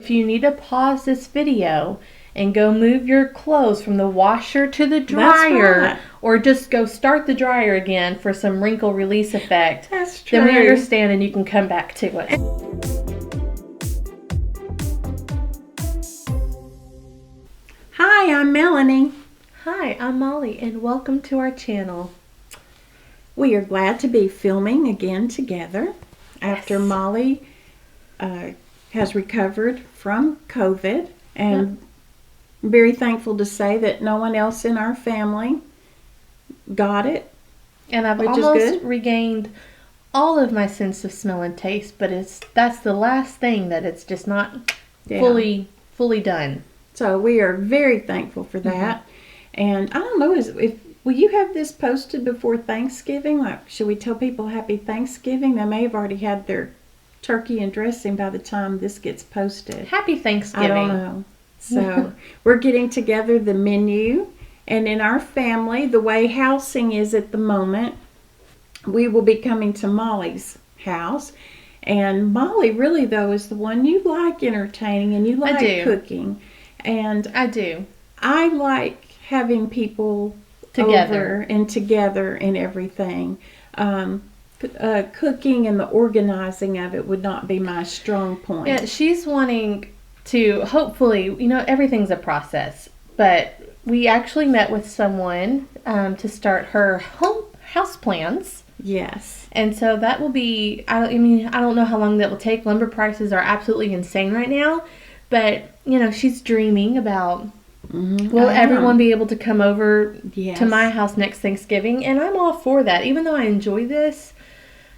If you need to pause this video and go move your clothes from the washer to the dryer, right. or just go start the dryer again for some wrinkle release effect, That's true. then we understand and you can come back to it. Hi, I'm Melanie. Hi, I'm Molly, and welcome to our channel. We are glad to be filming again together after Yes. Molly has recovered from COVID, and I'm very thankful to say that no one else in our family got it. And I've Which is almost good. regained all of my sense of smell and taste, but that's the last thing that it's just not Yeah. fully done. So we are very thankful for that. And I don't know, will you have this posted before Thanksgiving? Like, should we tell people Happy Thanksgiving? They may have already had their turkey and dressing by the time this gets posted. Happy Thanksgiving. I don't know. So we're getting together the menu, and in our family, the way housing is at the moment, we will be coming to Molly's house. And Molly really, though, is the one you like entertaining and you I like do. cooking. And I do. I like having people Together. over and together and everything. Cooking and the organizing of it would not be my strong point. Yeah, she's wanting to, hopefully, everything's a process, but we actually met with someone to start her house plans. Yes. And so that will be, I don't know how long that will take. Lumber prices are absolutely insane right now, but, she's dreaming about, will everyone be able to come over Yes. to my house next Thanksgiving? And I'm all for that. Even though I enjoy this,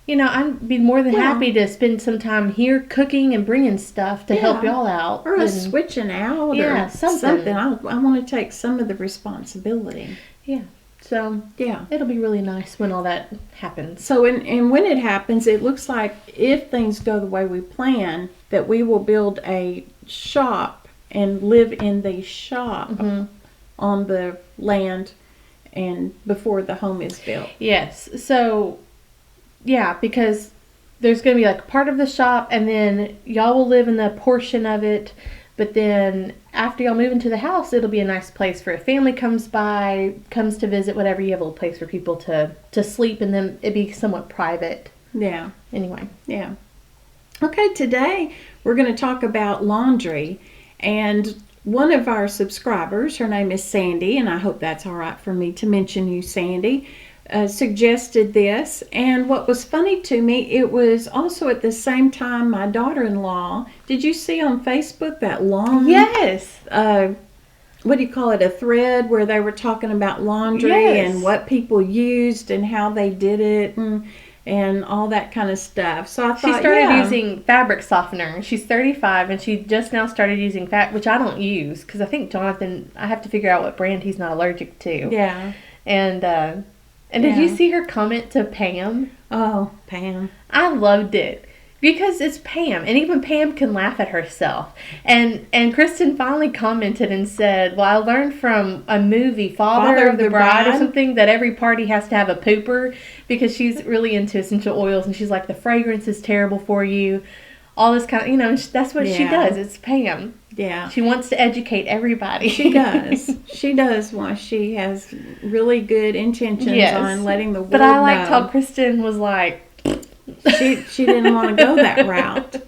I'd be more than happy to spend some time here cooking and bringing stuff to help y'all out. Or us switching out or something. I want to take some of the responsibility. Yeah. So, Yeah. it'll be really nice when all that happens. So, and when it happens, it looks like if things go the way we plan, that we will build a shop and live in the shop on the land and before the home is built. Yes. So, yeah, because there's going to be like part of the shop, and then y'all will live in the portion of it. But then after y'all move into the house, it'll be a nice place for a family comes to visit, whatever. You have a little place for people to sleep, and then it'd be somewhat private. Yeah. Anyway. Yeah. Okay, today we're going to talk about laundry. And one of our subscribers, her name is Sandy, and I hope that's all right for me to mention you, Sandy, suggested this. And what was funny to me, it was also at the same time my daughter-in-law, did you see on Facebook that long, Yes. what do you call it, a thread where they were talking about laundry and what people used and how they did it and all that kind of stuff. So I thought, she started using fabric softener. She's 35, and she just now started using which I don't use because I think Jonathan, I have to figure out what brand he's not allergic to. Yeah. And did you see her comment to Pam? Oh, Pam. I loved it because it's Pam, and even Pam can laugh at herself. And Kristen finally commented and said, "Well, I learned from a movie, Father of the Bride, or something, that every party has to have a pooper because she's really into essential oils, and she's like, the fragrance is terrible for you." All this kind of, that's what she does. It's Pam. Yeah. She wants to educate everyty. She does. She does want. She has really good intentions on letting the world know. But I liked how Kristen was like, she didn't want to go that route.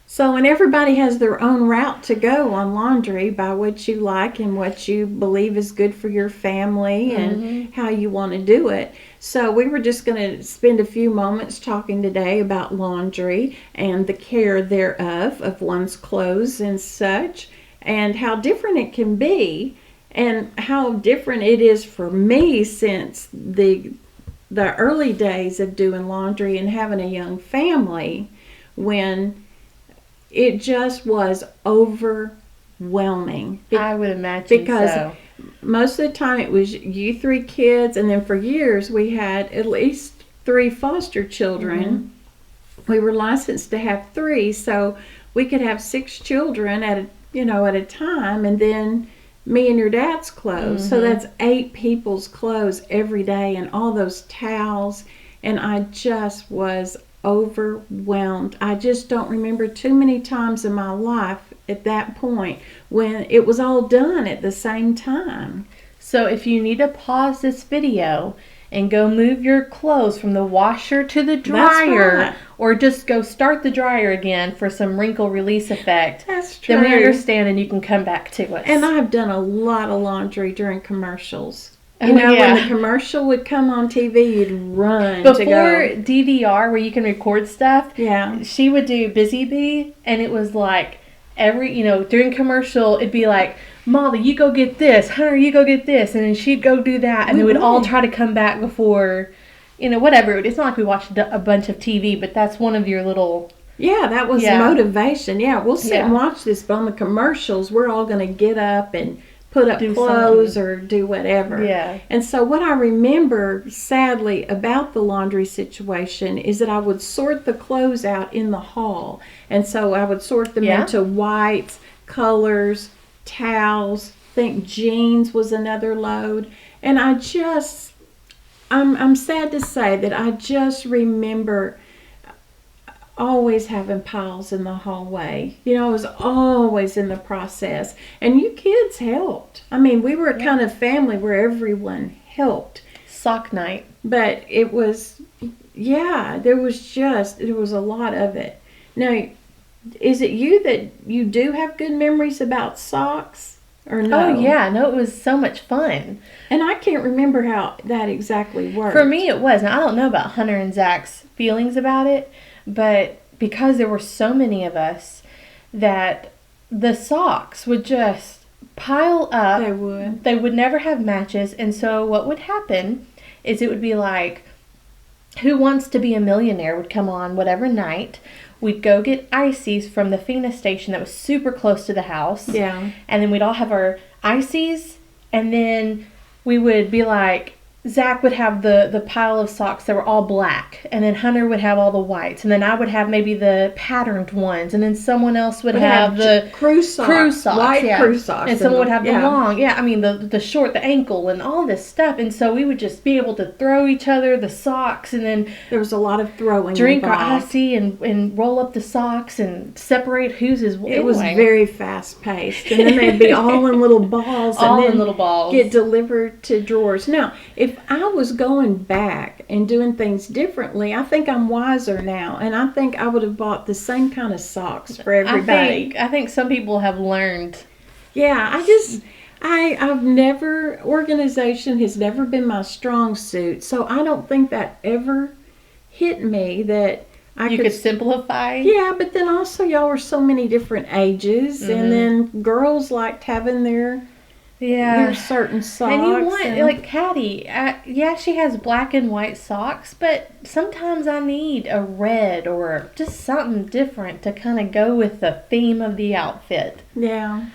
So, and everybody has their own route to go on laundry by what you like and what you believe is good for your family and how you want to do it. So we were just going to spend a few moments talking today about laundry and the care thereof of one's clothes and such, and how different it can be and how different it is for me since the early days of doing laundry and having a young family, when it just was overwhelming. I would imagine because most of the time it was you 3 kids, and then for years we had at least 3 foster children. We were licensed to have 3, so we could have 6 children at a time, and then me and your dad's clothes. So that's 8 people's clothes every day, and all those towels, and I just was overwhelmed. I just don't remember too many times in my life at that point when it was all done at the same time. So if you need to pause this video and go move your clothes from the washer to the dryer, right. or just go start the dryer again for some wrinkle release effect, That's true. then we understand and you can come back to us. And I have done a lot of laundry during commercials. Oh, You know, yeah. when the commercial would come on TV, you'd run Before to go. DVR, where you can record stuff, Yeah. she would do Busy Bee, and it was like during commercial, it'd be like, Molly, you go get this. Hunter, you go get this. And then she'd go do that, and then we'd all try to come back before, whatever. It's not like we watched a bunch of TV, but that's one of your little... Yeah, that was motivation. Yeah, we'll sit and watch this, but on the commercials, we're all going to get up and put up clothes or do whatever. Yeah. And so what I remember, sadly, about the laundry situation is that I would sort the clothes out in the hall. And so I would sort them into whites, colors, towels. I think jeans was another load. And I'm sad to say that I just remember always having piles in the hallway. I was always in the process. And you kids helped. I mean, we were a kind of family where everyone helped. Sock night. But it was, there was a lot of it. Now, is it you that you do have good memories about socks? Or no? Oh, yeah. No, it was so much fun. And I can't remember how that exactly worked. For me, it was. Now, I don't know about Hunter and Zach's feelings about it, but because there were so many of us, that the socks would just pile up. They would. They would never have matches. And so what would happen is it would be like, Who Wants to Be a Millionaire would come on whatever night. We'd go get ices from the Fina station that was super close to the house. Yeah. And then we'd all have our ices. And then we would be like, Zach would have the pile of socks that were all black, and then Hunter would have all the whites, and then I would have maybe the patterned ones, and then someone else would have the crew socks, white crew socks, and someone would have the long, the short, the ankle, and all this stuff. And so we would just be able to throw each other the socks, and then there was a lot of throwing. Drink involved. our icy and roll up the socks and separate whose is. It was very fast paced, and then they'd be all in little balls, all and then in little balls, get delivered to drawers. Now, if I was going back and doing things differently, I think I'm wiser now, and I think I would have bought the same kind of socks for everybody. I think some people have learned. Yeah, organization has never been my strong suit, so I don't think that ever hit me that I could simplify. Yeah, but then also y'all were so many different ages, and then girls liked having their certain socks. And you want, like Caddy, she has black and white socks, but sometimes I need a red or just something different to kind of go with the theme of the outfit. Yeah.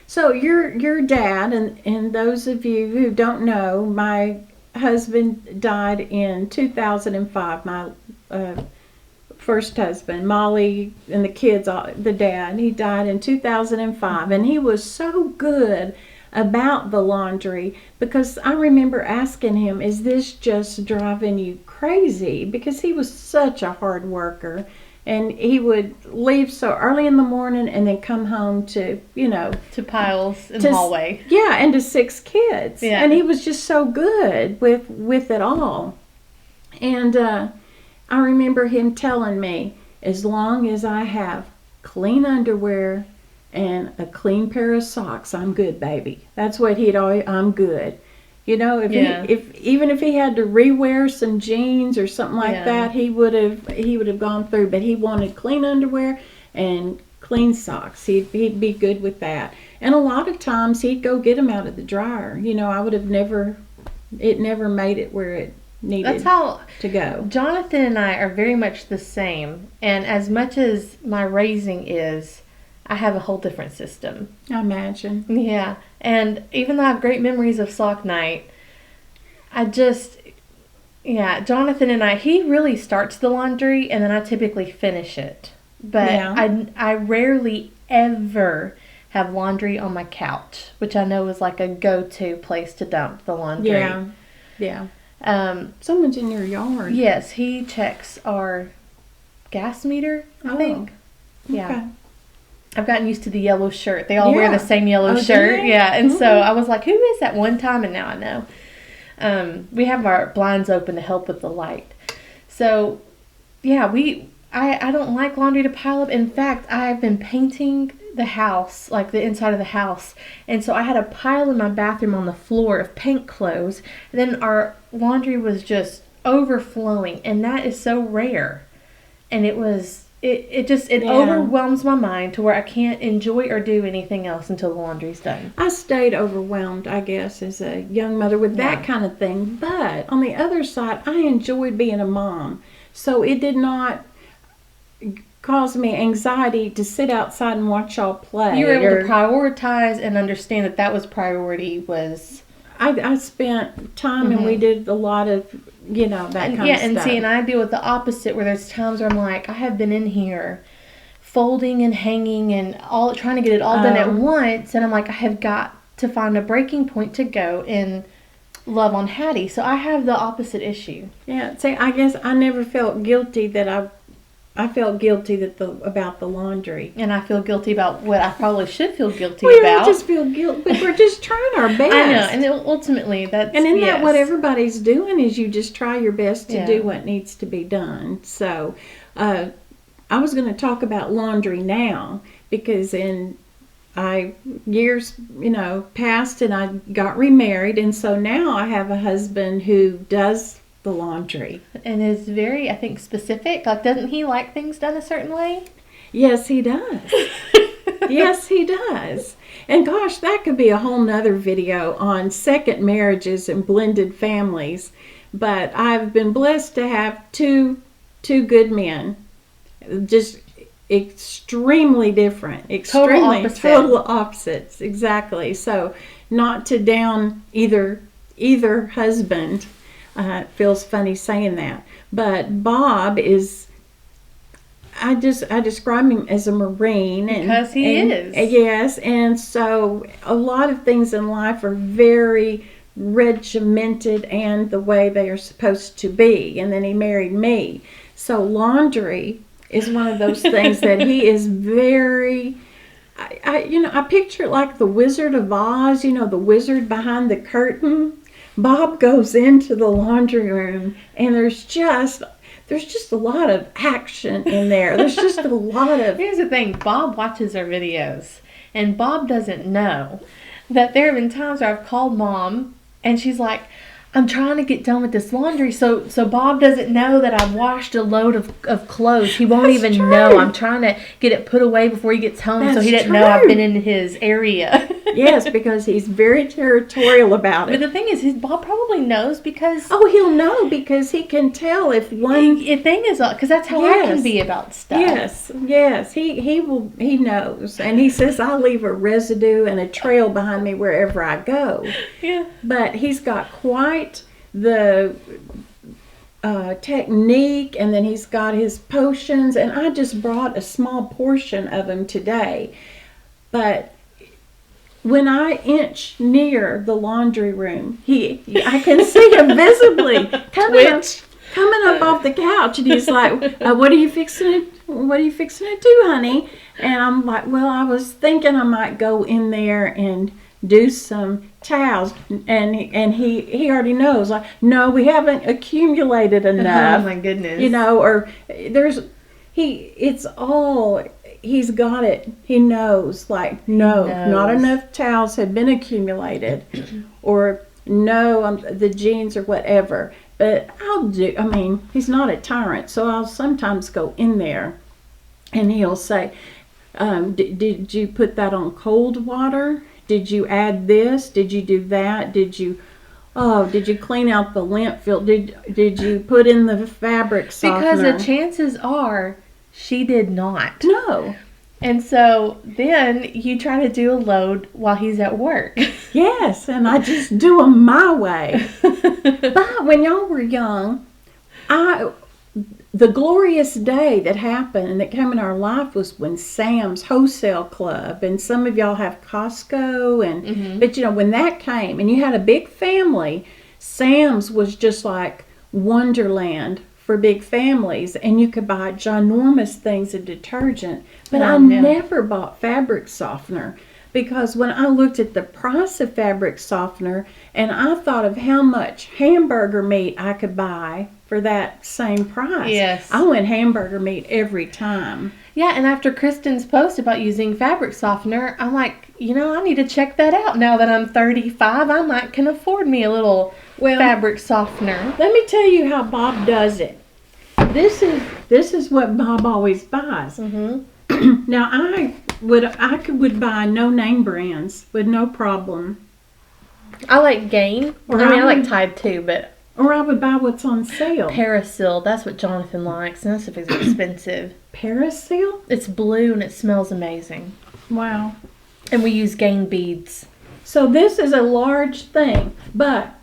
So your dad, and those of you who don't know, my husband died in 2005. My first husband, Molly, and the kids, the dad, he died in 2005, and he was so good about the laundry, because I remember asking him, is this just driving you crazy? Because he was such a hard worker, and he would leave so early in the morning and then come home to piles in the hallway. Yeah, and to 6 kids. Yeah. And he was just so good with it all. And I remember him telling me, as long as I have clean underwear and a clean pair of socks, I'm good, baby. That's what he'd always, I'm good. Even if he had to rewear some jeans or something like that, he would have gone through. But he wanted clean underwear and clean socks. He'd be good with that. And a lot of times he'd go get them out of the dryer. I would have never made it where it needed to go. Jonathan and I are very much the same. And as much as my raising is, I have a whole different system. I imagine. Yeah. And even though I have great memories of sock night, Jonathan and I, he really starts the laundry and then I typically finish it. But I rarely ever have laundry on my couch, which I know is like a go-to place to dump the laundry. Yeah. Someone's in your yard. Yes, he checks our gas meter, I think. Okay. Yeah. I've gotten used to the yellow shirt. They all wear Yeah. the same yellow Oh, shirt. do they? Yeah. And so I was like, who is that one time? And now I know. We have our blinds open to help with the light. So, yeah, I don't like laundry to pile up. In fact, I've been painting the house, like the inside of the house. And so I had a pile in my bathroom on the floor of paint clothes. And then our laundry was just overflowing. And that is so rare. And it overwhelms my mind to where I can't enjoy or do anything else until the laundry's done. I stayed overwhelmed, I guess, as a young mother with that kind of thing. But on the other side, I enjoyed being a mom. So it did not cause me anxiety to sit outside and watch y'all play. You were able to prioritize and understand that was priority was... I spent time and we did a lot of, that kind of stuff. Yeah, and see, and I deal with the opposite where there's times where I'm like, I have been in here folding and hanging and trying to get it all done at once, and I'm like, I have got to find a breaking point to go and love on Hattie. So I have the opposite issue. Yeah, see, I guess I never felt guilty that I felt guilty about the laundry. And I feel guilty about what I probably should feel guilty we about. We just feel guilty, but we're just trying our best. I know, and ultimately that's... And isn't that what everybody's doing, is you just try your best to do what needs to be done. So, I was going to talk about laundry now, because years, passed and I got remarried, and so now I have a husband who does the laundry. And is very, I think, specific. Like, doesn't he like things done a certain way? Yes, he does. Yes, he does. And gosh, that could be a whole nother video on second marriages and blended families. But I've been blessed to have two good men. Just extremely different. Total opposites. Exactly. So not to down either husband. It feels funny saying that. But Bob is, I describe him as a Marine. Because he is. Yes, and so a lot of things in life are very regimented and the way they are supposed to be. And then he married me. So laundry is one of those things that he is very... I picture it like the Wizard of Oz, the wizard behind the curtain. Bob goes into the laundry room, and there's just a lot of action in there. There's just a lot of... Here's the thing. Bob watches our videos, and Bob doesn't know that there have been times where I've called Mom, and she's like, I'm trying to get done with this laundry. So Bob doesn't know that I've washed a load of clothes. He won't even know. I'm trying to get it put away before he gets home, so he didn't know I've been in his area. Yes, because he's very territorial about it. But the thing is, Bob probably knows because... Oh, he'll know because he can tell if one... thing is... Because that's how I can be about stuff. Yes. He knows. And he says, I leave a residue and a trail behind me wherever I go. Yeah. But he's got quite the... technique, and then he's got his potions, and I just brought a small portion of them today. But when I inch near the laundry room, I can see him visibly coming up off the couch, and he's like, "What are you fixing to do, honey?" And I'm like, "Well, I was thinking I might go in there and do some towels," and he already knows. Like, no, we haven't accumulated enough. Oh my goodness! Or he's got it. He knows. Like, no, not enough towels have been accumulated, or no, the jeans or whatever. But he's not a tyrant, so I'll sometimes go in there, and he'll say, "Did you put that on cold water? Did you add this? Did you do that? Did you clean out the lint field? Did you put in the fabric softener?" Because the chances are she did not. No. And so then you try to do a load while he's at work. Yes, and I just do them my way. But when y'all were young, the glorious day that happened and that came in our life was when Sam's Wholesale Club, and some of y'all have Costco, and but when that came and you had a big family, Sam's was just like Wonderland for big families, and you could buy ginormous things of detergent. But I Yeah. never bought fabric softener, because when I looked at the price of fabric softener and I thought of how much hamburger meat I could buy for that same price, Yes. I went hamburger meat every time. Yeah, and after Kristen's post about using fabric softener, I'm like, I need to check that out. Now that I'm 35, I might can afford me a little fabric softener. Let me tell you how Bob does it. This is what Bob always buys. Mm-hmm. Now I would buy no name brands with no problem. I like Gain. I like Tide too, but or I would buy what's on sale. Parasil, that's what Jonathan likes, and that stuff is expensive. Parasil? It's blue and it smells amazing. Wow. And we use Gain beads. So this is a large thing, but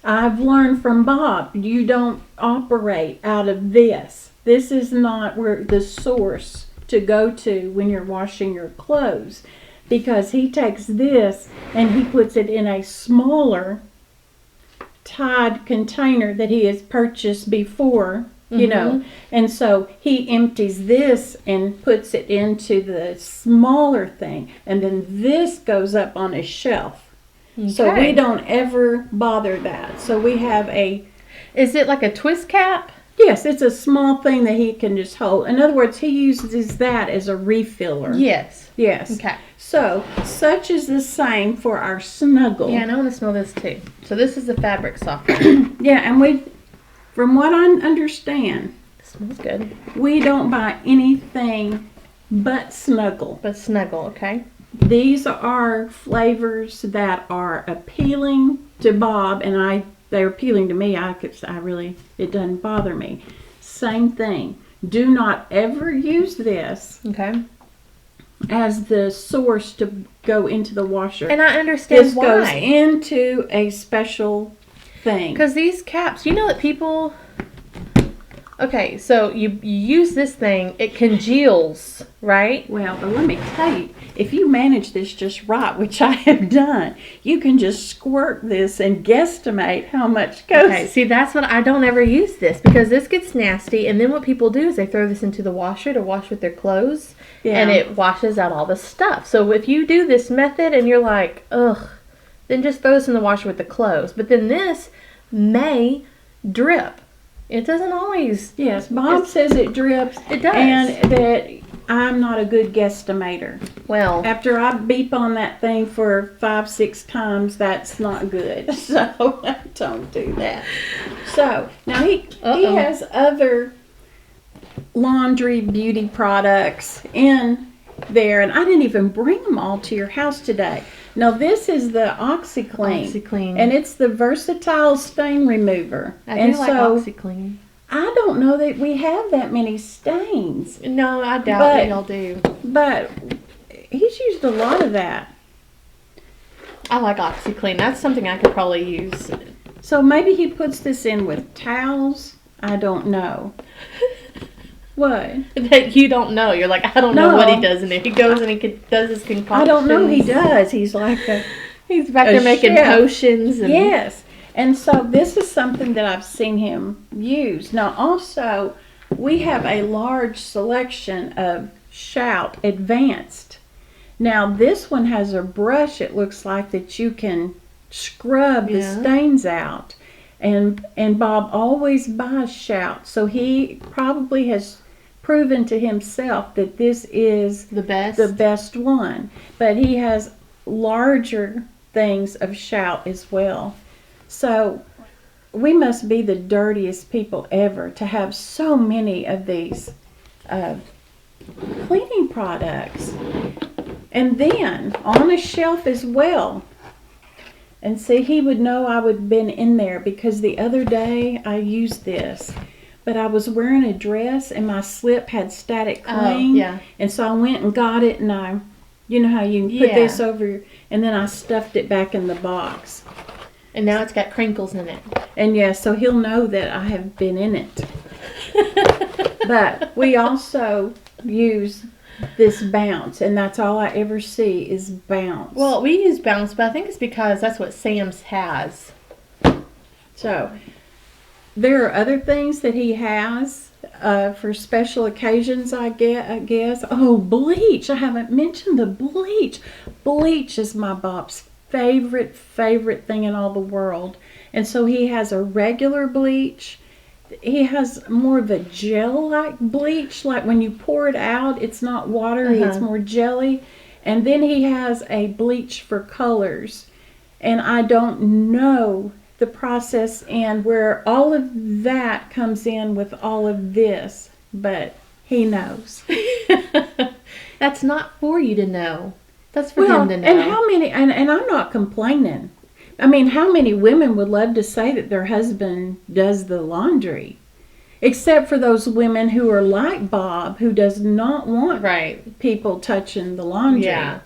I've learned from Bob, you don't operate out of this. This is not where the source to go to when you're washing your clothes, because he takes this and he puts it in a smaller Tide container that he has purchased before, and so he empties this and puts it into the smaller thing, and then this goes up on a shelf. Okay. So we don't ever bother that. So we have Is it like a twist cap? Yes, it's a small thing that he can just hold. In other words, he uses that as a refiller. Yes. Yes. Okay. So, such is the same for our Snuggle. Yeah, and I want to smell this too. So this is the fabric softener. Yeah, and from what I understand, it smells good. We don't buy anything but Snuggle. But Snuggle, okay. These are flavors that are appealing to Bob, and they're appealing to me. It doesn't bother me. Same thing. Do not ever use this. Okay. As the source to go into the washer. And I understand why. This goes into a special thing. Because these caps, that people... Okay, so you use this thing, it congeals, right? Well, but let me tell you, if you manage this just right, which I have done, you can just squirt this and guesstimate how much goes. Okay, see, that's what I don't ever use this, because this gets nasty, and then what people do is they throw this into the washer to wash with their clothes, and it washes out all the stuff. So if you do this method and you're like, ugh, then just throw this in the washer with the clothes. But then this may drip. It doesn't always. Yes, Bob says it drips. It does. And that I'm not a good guesstimator. Well, after I beep on that thing for 5-6 times, that's not good. So I don't do that. So now he has other laundry beauty products in there, and I didn't even bring them all to your house today. Now this is the OxiClean. And it's the versatile stain remover. I do like OxiClean. I don't know that we have that many stains. No, I doubt that y'all do. But he's used a lot of that. I like OxiClean. That's something I could probably use. So maybe he puts this in with towels. I don't know. What? That you don't know. You're like, I don't know what he does in there. He goes and does his concoctions. I don't know he does. He's like he's back there making potions. And yes. And so this is something that I've seen him use. Now also, we have a large selection of Shout Advanced. Now this one has a brush, it looks like, that you can scrub the stains out. And Bob always buys Shout. So he probably has proven to himself that this is the best one. But he has larger things of Shout as well. So we must be the dirtiest people ever to have so many of these cleaning products. And then on a shelf as well. And see, he would know I would have been in there, because the other day I used this. But I was wearing a dress and my slip had static cling. Oh, yeah. And so I went and got it, and you know how you put this over, and then I stuffed it back in the box. And now it's got crinkles in it. And so he'll know that I have been in it. But we also use this Bounce, and that's all I ever see is Bounce. Well, we use Bounce, but I think it's because that's what Sam's has. So there are other things that he has for special occasions, I guess. Oh, bleach. I haven't mentioned the bleach. Bleach is my Bob's favorite thing in all the world. And so he has a regular bleach. He has more of a gel-like bleach. Like when you pour it out, it's not watery, it's more jelly. And then he has a bleach for colors. And I don't know the process and where all of that comes in with all of this, but he knows. That's not for you to know. That's for him to know. And how many, and I'm not complaining. I mean, how many women would love to say that their husband does the laundry? Except for those women who are like Bob, who does not want people touching the laundry. Yeah.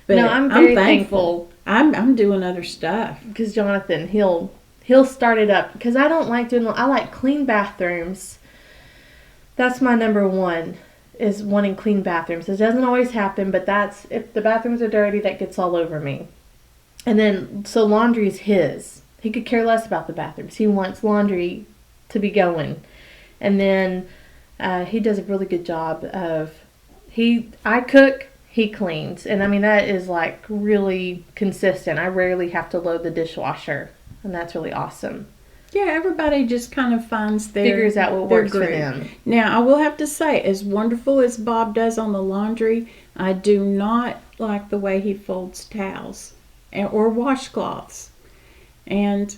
But no, I'm very thankful. I'm doing other stuff. Because Jonathan, he'll start it up. Because I don't like doing, I like clean bathrooms. That's my number one, is wanting clean bathrooms. It doesn't always happen, but that's, if the bathrooms are dirty, that gets all over me. And then, so laundry is his. He could care less about the bathrooms. He wants laundry to be going. And then he does a really good job of, I cook, he cleans. And I mean, that is like really consistent. I rarely have to load the dishwasher. And that's really awesome. Yeah, everybody just kind of figures out what works for them. Now, I will have to say, as wonderful as Bob does on the laundry, I do not like the way he folds towels or washcloths. And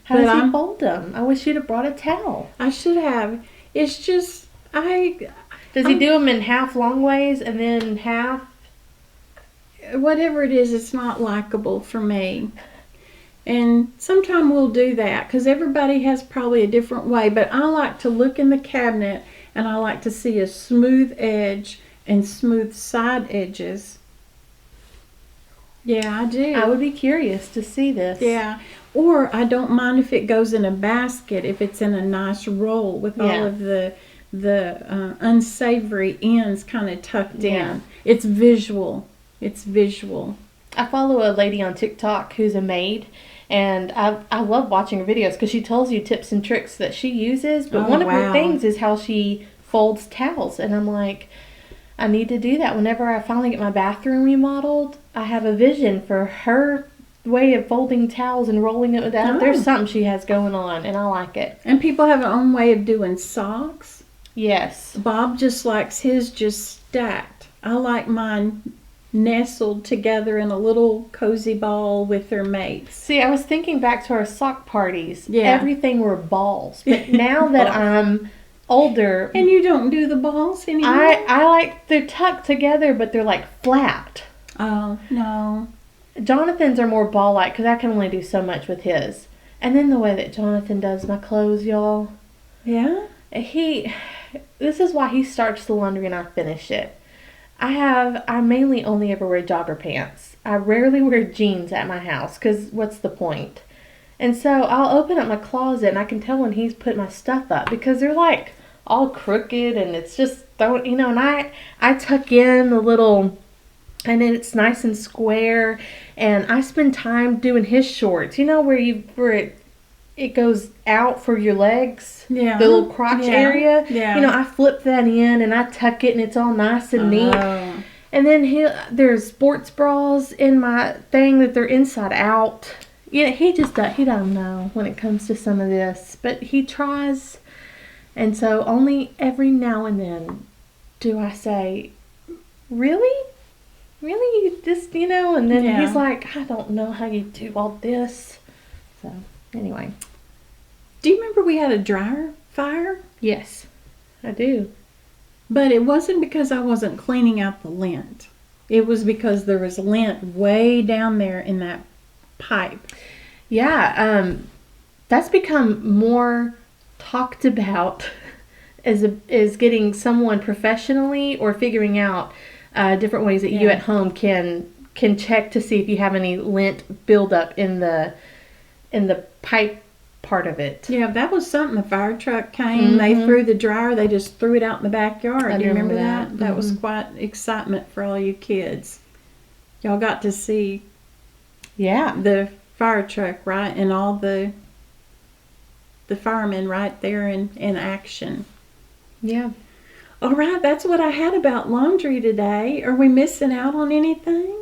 how does he fold them? I wish you'd have brought a towel. I should have. It's just, Does he do them in half long ways and then half? Whatever it is, it's not likable for me. And sometime we'll do that because everybody has probably a different way. But I like to look in the cabinet and I like to see a smooth edge and smooth side edges. Yeah, I do. I would be curious to see this. Yeah. Or I don't mind if it goes in a basket, if it's in a nice roll with all of the unsavory ends kind of tucked in. It's visual. It's visual. I follow a lady on TikTok who's a maid, and I love watching her videos because she tells you tips and tricks that she uses. But one of her things is how she folds towels, and I'm like, I need to do that. Whenever I finally get my bathroom remodeled, I have a vision for her way of folding towels and rolling it down. There's something she has going on, and I like it. And people have their own way of doing socks. Yes. Bob just likes his just stacked. I like mine nestled together in a little cozy ball with their mates. See, I was thinking back to our sock parties. Yeah. Everything were balls. But now that I'm older... And you don't do the balls anymore? I like, they're tucked together, but they're like flat. Oh, no. Jonathan's are more ball-like because I can only do so much with his. And then the way that Jonathan does my clothes, y'all. Yeah? This is why he starts the laundry and I finish it. I mainly only ever wear jogger pants. I rarely wear jeans at my house because what's the point? And so I'll open up my closet and I can tell when he's put my stuff up because they're like all crooked and it's just, and I tuck in a little, and then it's nice and square, and I spend time doing his shorts, where it goes out for your legs, the little crotch area. Yeah. I flip that in and I tuck it and it's all nice and neat. And then there's sports bras in my thing that they're inside out. He doesn't know when it comes to some of this, but he tries. And so only every now and then do I say, really? Really? You just, and then he's like, I don't know how you do all this. So, anyway. Do you remember we had a dryer fire? Yes, I do. But it wasn't because I wasn't cleaning out the lint. It was because there was lint way down there in that pipe. Yeah, that's become more talked about as getting someone professionally or figuring out different ways that you at home can check to see if you have any lint buildup in the pipe part of it. Yeah, that was something. The fire truck came, mm-hmm. They threw the dryer, they just threw it out in the backyard. Do you remember that? Mm-hmm. That was quite excitement for all you kids. Y'all got to see the fire truck, right? And all the the firemen right there in action. Yeah. All right, that's what I had about laundry today. Are we missing out on anything?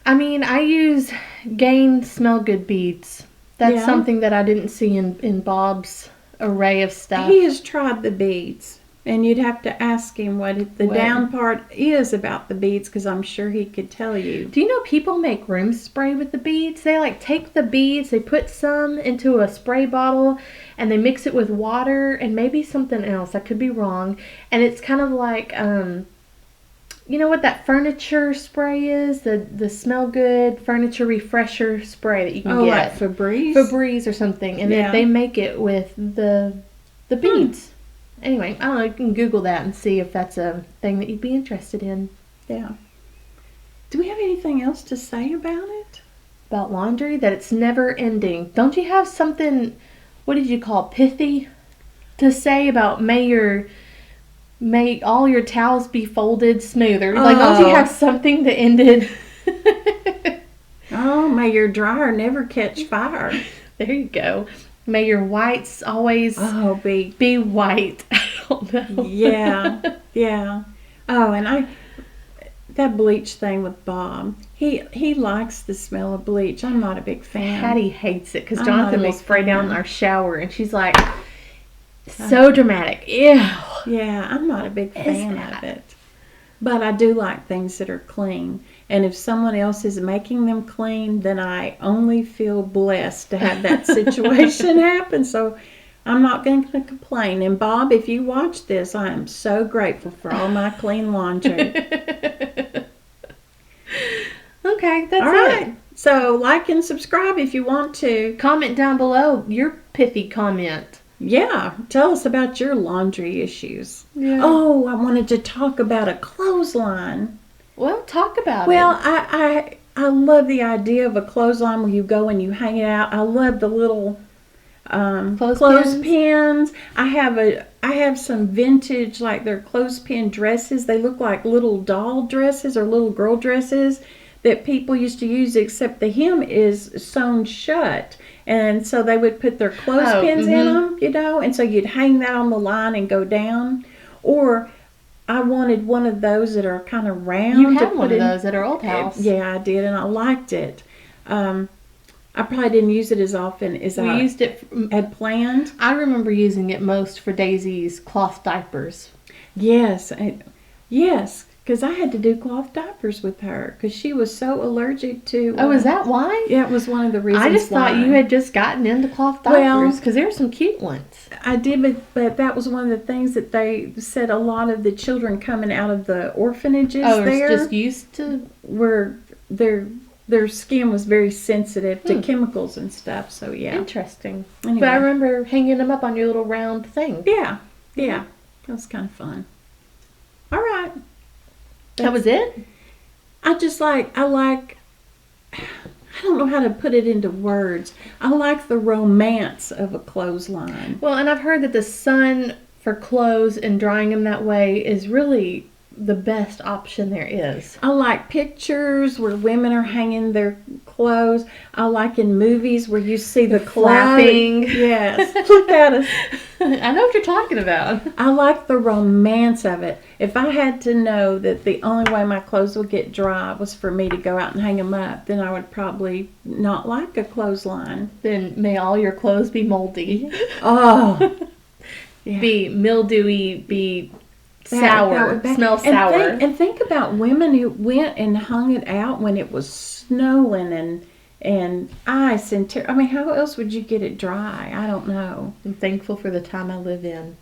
I mean, I use Gain Smell Good beads. That's something that I didn't see in Bob's array of stuff. He has tried the beads, and you'd have to ask him what the down part is about the beads, because I'm sure he could tell you. Do you know people make room spray with the beads? They like take the beads, they put some into a spray bottle, and they mix it with water and maybe something else. I could be wrong. And it's kind of like, you know what that furniture spray is? The Smell Good furniture refresher spray that you can get. Like Febreze? Febreze or something. And then they make it with the beads. Anyway, I don't know. You can Google that and see if that's a thing that you'd be interested in. Yeah. Do we have anything else to say about it? About laundry? That it's never ending. Don't you have something, what did you call, pithy, to say about may all your towels be folded smoother? Like, don't you have something that ended? May your dryer never catch fire. There you go. May your whites always be white. I don't know. Yeah. Oh, and that bleach thing with Bob, he likes the smell of bleach. I'm not a big fan. Hattie hates it because Jonathan will spray down our shower, and she's like, so dramatic. Ew. Yeah, I'm not a big fan of it. But I do like things that are clean. And if someone else is making them clean, then I only feel blessed to have that situation happen. So I'm not going to complain. And Bob, if you watch this, I am so grateful for all my clean laundry. Okay, that's all right. So like and subscribe if you want to. Comment down below your pithy comment. Yeah, tell us about your laundry issues. Yeah. Oh, I wanted to talk about a clothesline. Well, talk about it. Well, I love the idea of a clothesline where you go and you hang it out. I love the little clothespins. I have some vintage, like they're clothespin dresses. They look like little doll dresses or little girl dresses that people used to use, except the hem is sewn shut. And so they would put their clothespins in them, you know, and so you'd hang that on the line and go down. Or I wanted one of those that are kind of round. You had one of those at our old house. Yeah, I did, and I liked it. I probably didn't use it as often as I used it had planned. I remember using it most for Daisy's cloth diapers. Yes, because I had to do cloth diapers with her because she was so allergic to... is that why? Yeah, it was one of the reasons why. I just thought you had just gotten into cloth diapers because there were some cute ones. I did, but that was one of the things that they said a lot of the children coming out of the orphanages there... just used to... were their skin was very sensitive to chemicals and stuff, so yeah. Interesting. Anyway. But I remember hanging them up on your little round thing. Yeah. That was kind of fun. All right. That was it? I don't know how to put it into words. I like the romance of a clothesline. Well, and I've heard that the sun for clothes and drying them that way is really the best option there is. I like pictures where women are hanging their clothes. I like in movies where you see the flapping. Yes. Look at us. I know what you're talking about. I like the romance of it. If I had to know that the only way my clothes would get dry was for me to go out and hang them up, then I would probably not like a clothesline. Then may all your clothes be moldy. Oh. Yeah. Be mildewy, be sour, smell sour. And think about women who went and hung it out when it was snowing and ice and how else would you get it dry? I don't know. I'm thankful for the time I live in.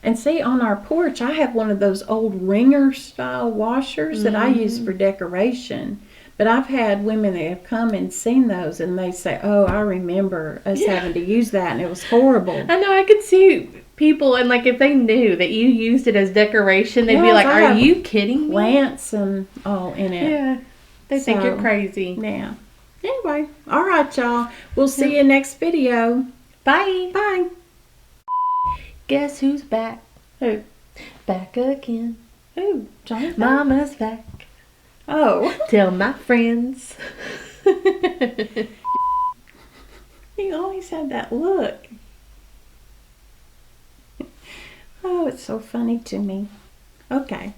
And see, on our porch, I have one of those old ringer style washers that I use for decoration. But I've had women that have come and seen those, and they say, "Oh, I remember us having to use that, and it was horrible." I know. I could see people, and like if they knew that you used it as decoration, they'd be like, "Are you kidding me?" Plants and all in it. Yeah, they think you're crazy. Yeah. Anyway, all right, y'all. We'll see you next video. Bye. Bye. Guess who's back? Who? Back again. Who? Jonathan? Mama's back. Oh. Tell my friends. He always had that look. Oh, it's so funny to me. Okay.